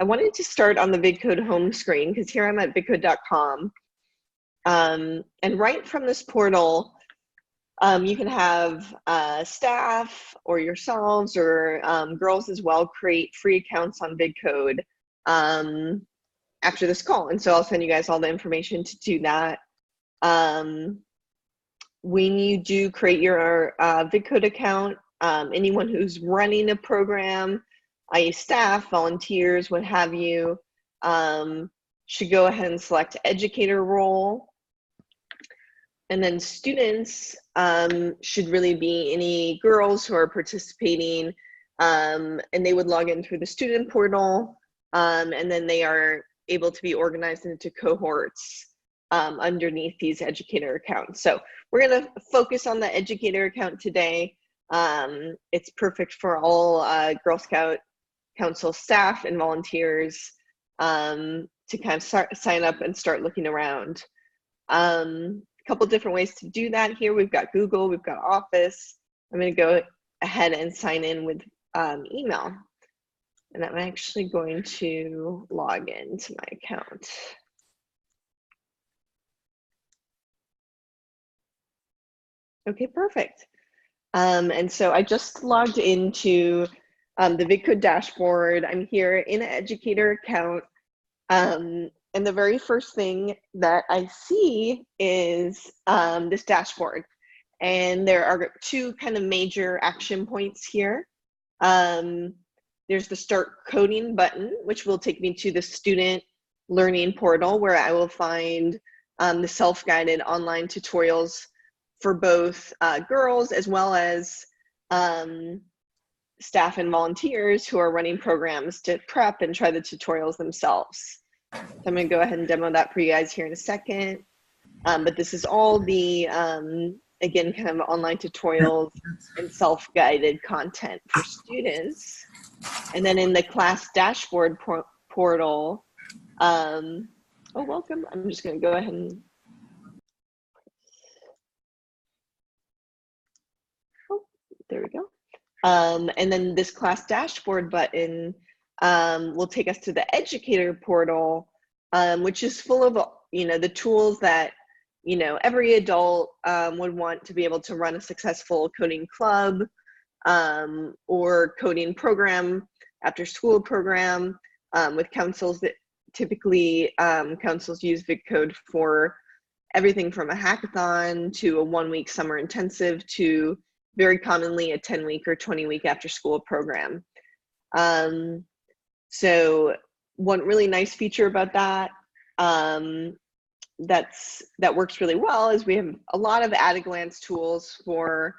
I wanted to start on the Vidcode home screen because here I'm at vidcode.com. And right from this portal, you can have staff or yourselves or girls as well create free accounts on Vidcode after this call. And so I'll send you guys all the information to do that. When you do create your Vidcode account, anyone who's running a program, i.e. staff, volunteers, what have you, should go ahead and select educator role. And then students should really be any girls who are participating, and they would log in through the student portal, and then they are able to be organized into cohorts underneath these educator accounts. So we're going to focus on the educator account today. It's perfect for all Girl Scout Council staff and volunteers to kind of sign up and start looking around. Couple different ways to do that here. We've got Google, we've got Office. I'm going to go ahead and sign in with email. And I'm actually going to log into my account. Okay, perfect. And so I just logged into the Vidcode Dashboard. I'm here in an educator account. And the very first thing that I see is this dashboard. And there are two kind of major action points here. There's the Start Coding button, which will take me to the Student Learning Portal, where I will find the self-guided online tutorials for both girls as well as staff and volunteers who are running programs to prep and try the tutorials themselves. So I'm going to go ahead and demo that for you guys here in a second. But this is all the, again, kind of online tutorials and self-guided content for students. And then in the class dashboard portal, oh, welcome. I'm just going to go ahead and, oh, there we go. And then this class dashboard button will take us to the educator portal, which is full of, the tools that, every adult would want to be able to run a successful coding club or coding program, after school program with councils that typically councils use Vidcode for everything from a hackathon to a 1-week summer intensive to very commonly a 10-week or 20-week after school program. So one really nice feature about that that works really well is we have a lot of at-a-glance tools for,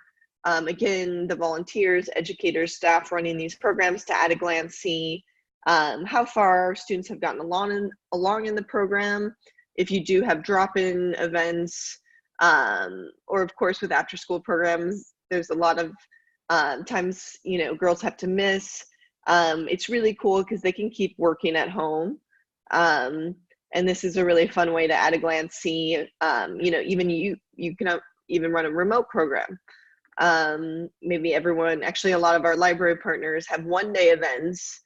again, the volunteers, educators, staff running these programs to at-a-glance see how far students have gotten along in the program. If you do have drop-in events, or of course with after-school programs, there's a lot of times, girls have to miss. It's really cool because they can keep working at home. And this is a really fun way to at a glance see, even you can even run a remote program. Maybe everyone, actually a lot of our library partners have one-day events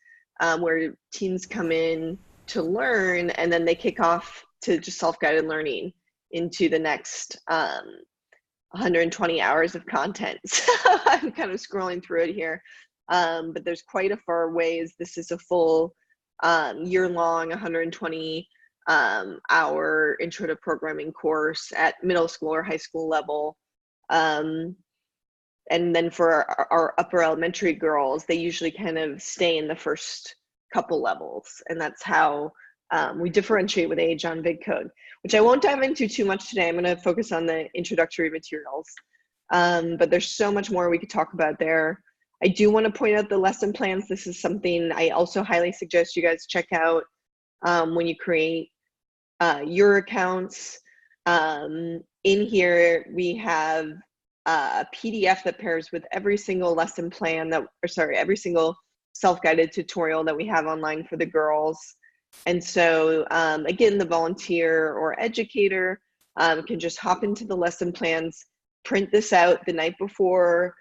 where teens come in to learn and then they kick off to just self-guided learning into the next 120 hours of content. So I'm kind of scrolling through it here, but there's quite a far ways. This is a full year-long 120 hour intro to programming course at middle school or high school level. And then for our upper elementary girls, they usually kind of stay in the first couple levels. And that's how we differentiate with age on Vidcode, which I won't dive into too much today. I'm going to focus on the introductory materials. But there's so much more we could talk about there. I do want to point out the lesson plans. This is something I also highly suggest you guys check out when you create your accounts. In here, we have a PDF that pairs with every single lesson plan every single self-guided tutorial that we have online for the girls. And so again, the volunteer or educator can just hop into the lesson plans, print this out the night before.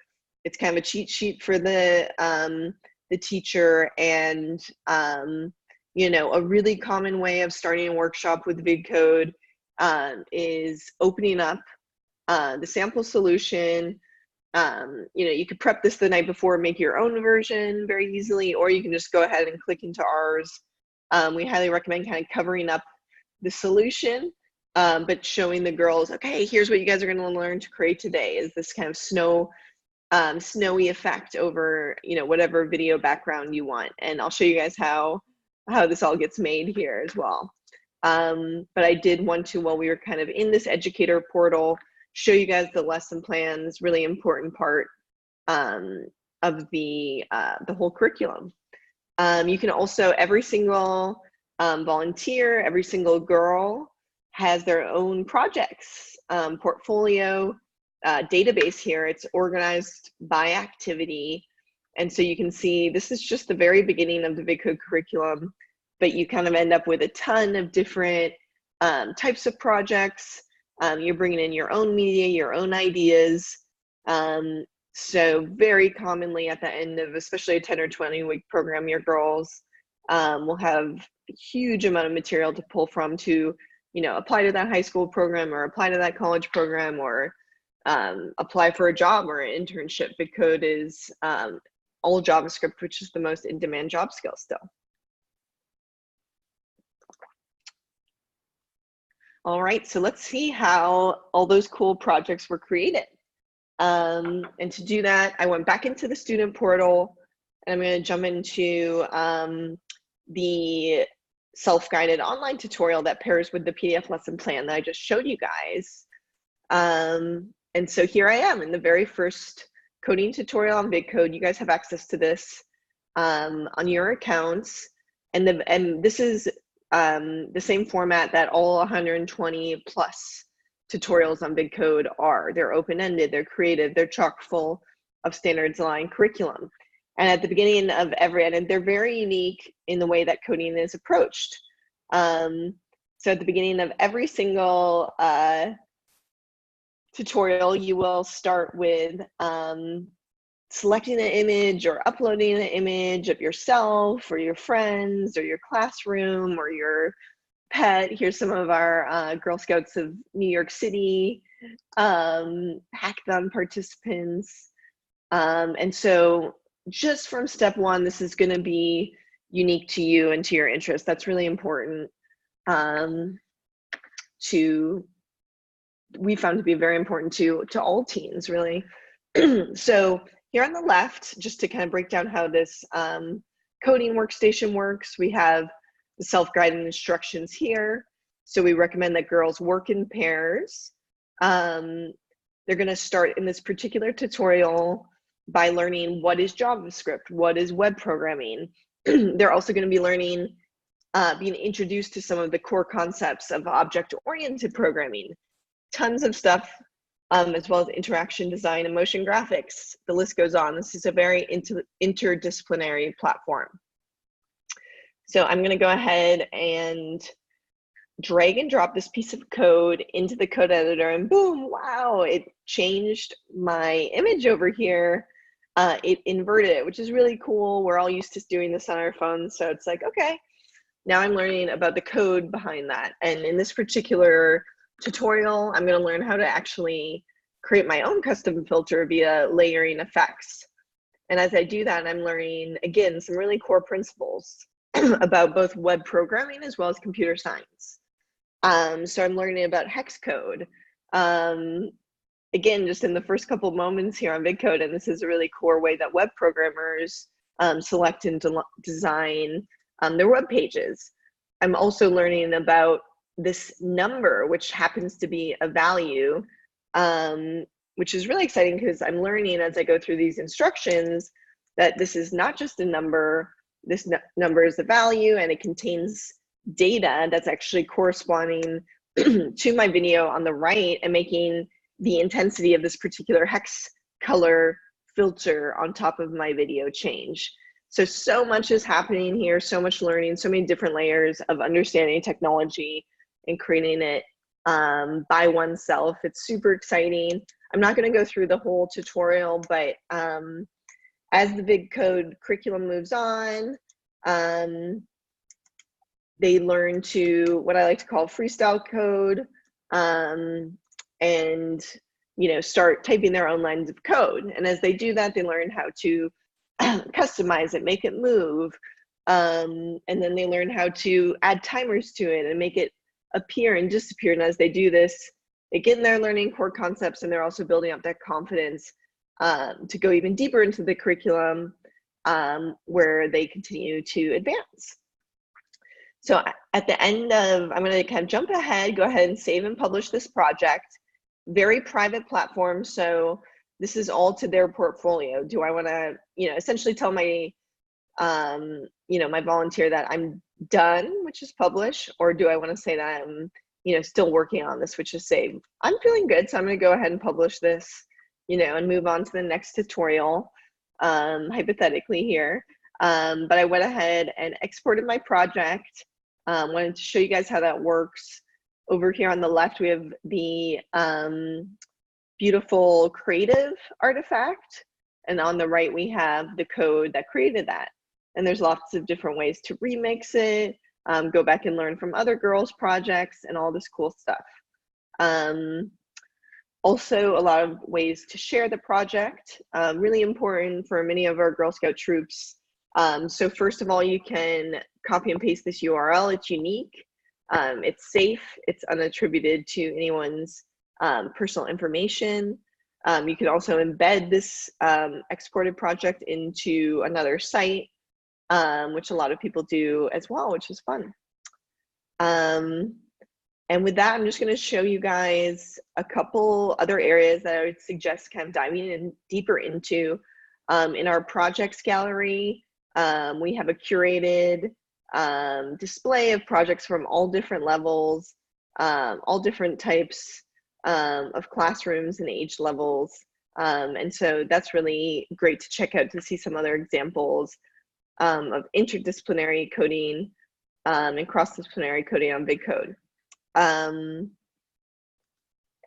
It's kind of a cheat sheet for the teacher, and You know, a really common way of starting a workshop with Vidcode is opening up the sample solution. You know, you could prep this the night before, make your own version very easily, or you can just go ahead and click into ours. We highly recommend kind of covering up the solution, but showing the girls, okay, here's what you guys are going to learn to create today, is this kind of snowy effect over, you know, whatever video background you want. And I'll show you guys how this all gets made here as well. But I did want to, while we were kind of in this educator portal, show you guys the lesson plans, really important part of the whole curriculum. You can also, every single volunteer, every single girl has their own projects, portfolio, database here. It's organized by activity. And so you can see this is just the very beginning of the Vidcode curriculum, but you kind of end up with a ton of different types of projects. You're bringing in your own media, your own ideas. So very commonly at the end of especially a 10 or 20 week program, your girls will have a huge amount of material to pull from to, you know, apply to that high school program or apply to that college program, or apply for a job or an internship. Vidcode is all JavaScript, which is the most in-demand job skill still. All right, so let's see how all those cool projects were created. And to do that, I went back into the student portal, and I'm going to jump into the self-guided online tutorial that pairs with the PDF lesson plan that I just showed you guys. And so here I am in the very first coding tutorial on Vidcode. You guys have access to this on your accounts, and this is the same format that all 120 plus tutorials on Vidcode are. They're open-ended, they're creative, they're chock full of standards aligned curriculum. And at the beginning of and they're very unique in the way that coding is approached. So at the beginning of every single tutorial, you will start with selecting an image or uploading an image of yourself or your friends or your classroom or your pet. Here's some of our Girl Scouts of New York City hackathon participants. And so just from step one, this is going to be unique to you and to your interest. That's really important we found to be very important to all teens, really. So here on the left, just to kind of break down how this coding workstation works, we have the self-guided instructions here. So we recommend that girls work in pairs. They're going to start in this particular tutorial by learning what is JavaScript, what is web programming. They're also going to be learning, being introduced to some of the core concepts of object-oriented programming. Tons of stuff, as well as interaction design and motion graphics. The list goes on. This is a very interdisciplinary platform. So I'm going to go ahead and drag and drop this piece of code into the code editor, and boom, wow, it changed my image over here. It inverted it, which is really cool. We're all used to doing this on our phones. So it's like, okay, now I'm learning about the code behind that. And in this particular tutorial, I'm going to learn how to actually create my own custom filter via layering effects. And as I do that, I'm learning, again, some really core principles about both web programming as well as computer science. So I'm learning about hex code. Again, just in the first couple moments here on Vidcode, and this is a really core way that web programmers select and design their web pages. I'm also learning about this number, which happens to be a value, which is really exciting because I'm learning as I go through these instructions that this is not just a number. This number is a value, and it contains data that's actually corresponding to my video on the right and making the intensity of this particular hex color filter on top of my video change. So much is happening here, so much learning, so many different layers of understanding technology and creating it by oneself. It's super exciting. I'm not going to go through the whole tutorial, but as the Vidcode curriculum moves on, they learn to, what I like to call freestyle code, and start typing their own lines of code. And as they do that, they learn how to customize it, make it move, and then they learn how to add timers to it and make it appear and disappear. And as they do this, they get in there learning core concepts, and they're also building up that confidence to go even deeper into the curriculum, where they continue to advance. So at the end of, I'm going to kind of jump ahead, go ahead and save and publish this project. Very private platform, so this is all to their portfolio. Do I want to, essentially tell my, my volunteer that I'm done, which is publish, or do I want to say that I'm, still working on this, which is save? I'm feeling good, so I'm going to go ahead and publish this, and move on to the next tutorial, hypothetically here. But I went ahead and exported my project. Wanted to show you guys how that works. Over here on the left, we have the beautiful creative artifact, and on the right, we have the code that created that. And there's lots of different ways to remix it, go back and learn from other girls' projects, and all this cool stuff. Also, a lot of ways to share the project, really important for many of our Girl Scout troops. So first of all, you can copy and paste this URL. It's unique, it's safe, it's unattributed to anyone's personal information. You can also embed this exported project into another site, which a lot of people do as well, which is fun. And with that, I'm just going to show you guys a couple other areas that I would suggest kind of diving in deeper into. In our projects gallery, we have a curated display of projects from all different levels, all different types of classrooms and age levels. And so that's really great to check out, to see some other examples of interdisciplinary coding and cross-disciplinary coding on Vidcode.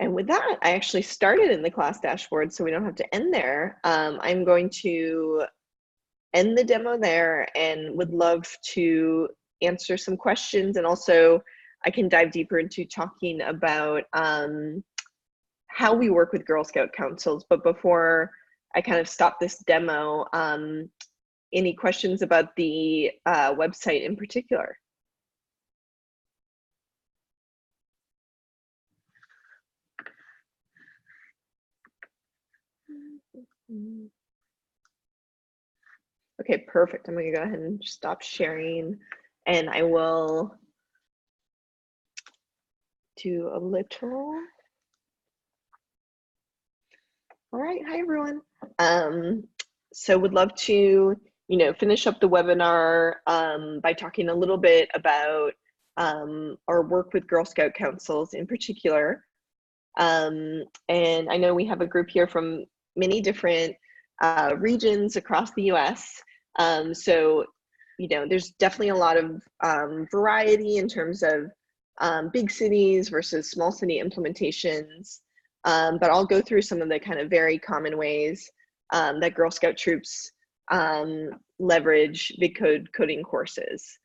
And with that, I actually started in the class dashboard, so we don't have to end there. I'm going to end the demo there, and would love to answer some questions, and also I can dive deeper into talking about how we work with Girl Scout councils. But before I kind of stop this demo, any questions about the website in particular? Okay, perfect. I'm going to go ahead and stop sharing, and I will do a little. All right, hi everyone. So would love to, finish up the webinar by talking a little bit about our work with Girl Scout councils in particular. And I know we have a group here from many different regions across the US. So, there's definitely a lot of variety in terms of big cities versus small city implementations. But I'll go through some of the kind of very common ways that Girl Scout troops leverage Vidcode coding courses.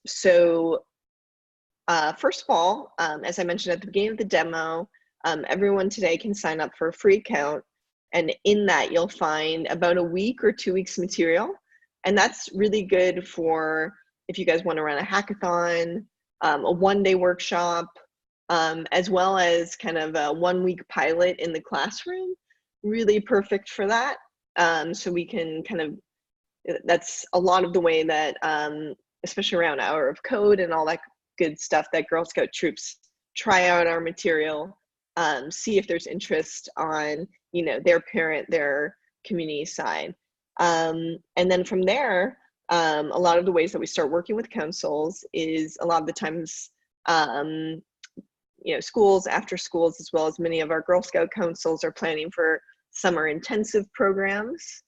So first of all, as I mentioned at the beginning of the demo, everyone today can sign up for a free account. And in that, you'll find about a week or 2 weeks material. And that's really good for if you guys want to run a hackathon, a one-day workshop, as well as kind of a 1 week pilot in the classroom. Really perfect for that. So we can kind of, that's a lot of the way that, especially around Hour of Code and all that good stuff, that Girl Scout troops try out our material, see if there's interest on, their parent, their community side. And then from there, a lot of the ways that we start working with councils is a lot of the times, schools, after schools, as well as many of our Girl Scout councils are planning for summer intensive programs.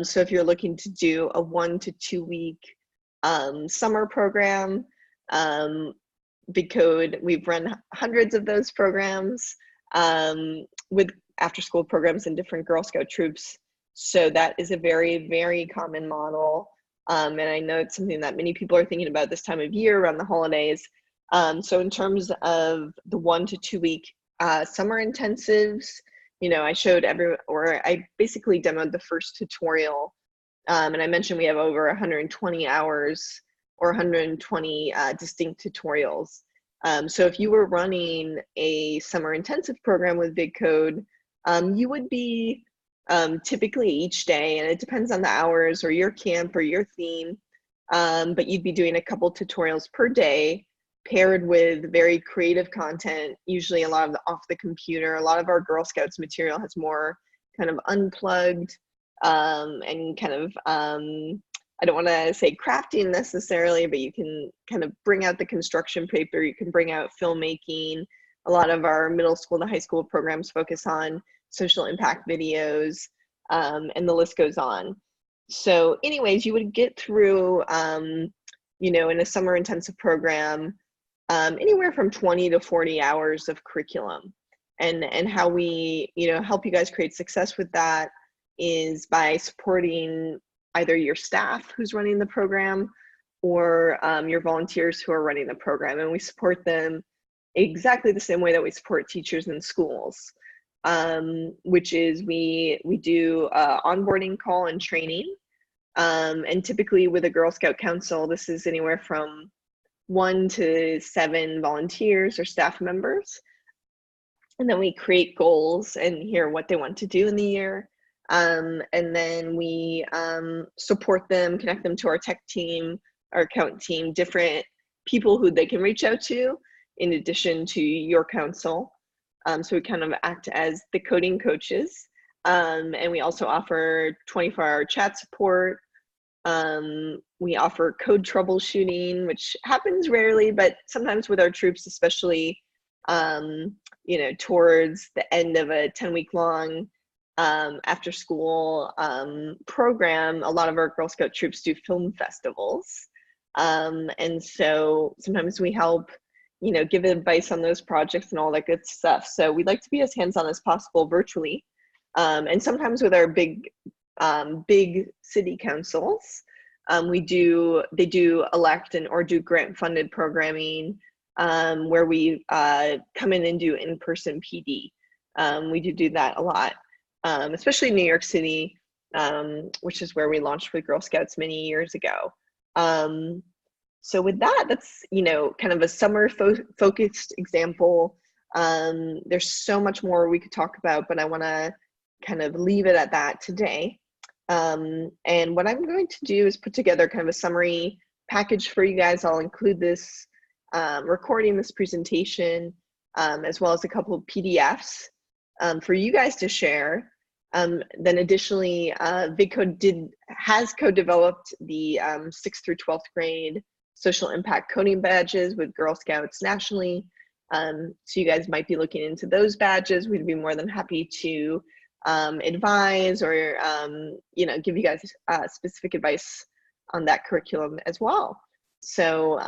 So if you're looking to do a 1 to 2 week summer program, Vidcode, we've run hundreds of those programs with after school programs in different Girl Scout troops. So that is a very, very common model And I know it's something that many people are thinking about this time of year around the holidays. So in terms of the 1 to 2 week summer intensives, I basically demoed the first tutorial, and I mentioned we have over 120 hours or 120 distinct tutorials. So if you were running a summer intensive program with Vidcode, you would be typically each day, and it depends on the hours or your camp or your theme, but you'd be doing a couple tutorials per day paired with very creative content, usually a lot of off the computer. A lot of our Girl Scouts material has more kind of unplugged and kind of, I don't want to say crafting necessarily, but you can kind of bring out the construction paper, you can bring out filmmaking. A lot of our middle school to high school programs focus on social impact videos, and the list goes on. So anyways, you would get through, in a summer intensive program, anywhere from 20 to 40 hours of curriculum. And how we, help you guys create success with that is by supporting either your staff who's running the program or your volunteers who are running the program. And we support them exactly the same way that we support teachers in schools, which is we do onboarding call and training. And typically with a Girl Scout Council, this is anywhere from 1 to 7 volunteers or staff members. And then we create goals and hear what they want to do in the year. And then we support them, connect them to our tech team, our account team, different people who they can reach out to in addition to your council. So we kind of act as the coding coaches. And we also offer 24-hour chat support. We offer code troubleshooting, which happens rarely, but sometimes with our troops, especially, towards the end of a 10-week long after school program, a lot of our Girl Scout troops do film festivals. And so sometimes we help, give advice on those projects and all that good stuff. So we'd like to be as hands-on as possible virtually. And sometimes with our big city councils, they do elect or do grant funded programming where we come in and do in-person PD. We do that a lot, especially in New York City, which is where we launched with Girl Scouts many years ago. So with that, that's, kind of a summer focused example. There's so much more we could talk about, but I want to kind of leave it at that today. And what I'm going to do is put together kind of a summary package for you guys. I'll include this recording, this presentation, as well as a couple of PDFs for you guys to share. Then additionally, Vidcode has co-developed the 6th through 12th grade social impact coding badges with Girl Scouts nationally. So you guys might be looking into those badges. We'd be more than happy to advise or give you guys specific advice on that curriculum as well. So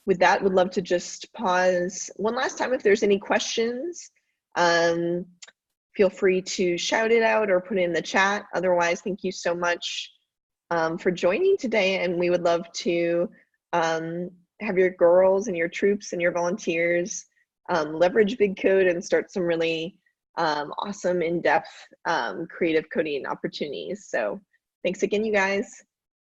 with that, would love to just pause one last time. If there's any questions, feel free to shout it out or put it in the chat. Otherwise, thank you so much for joining today, and we would love to have your girls and your troops and your volunteers leverage Vidcode and start some really awesome, in-depth, creative coding opportunities. So thanks again, you guys.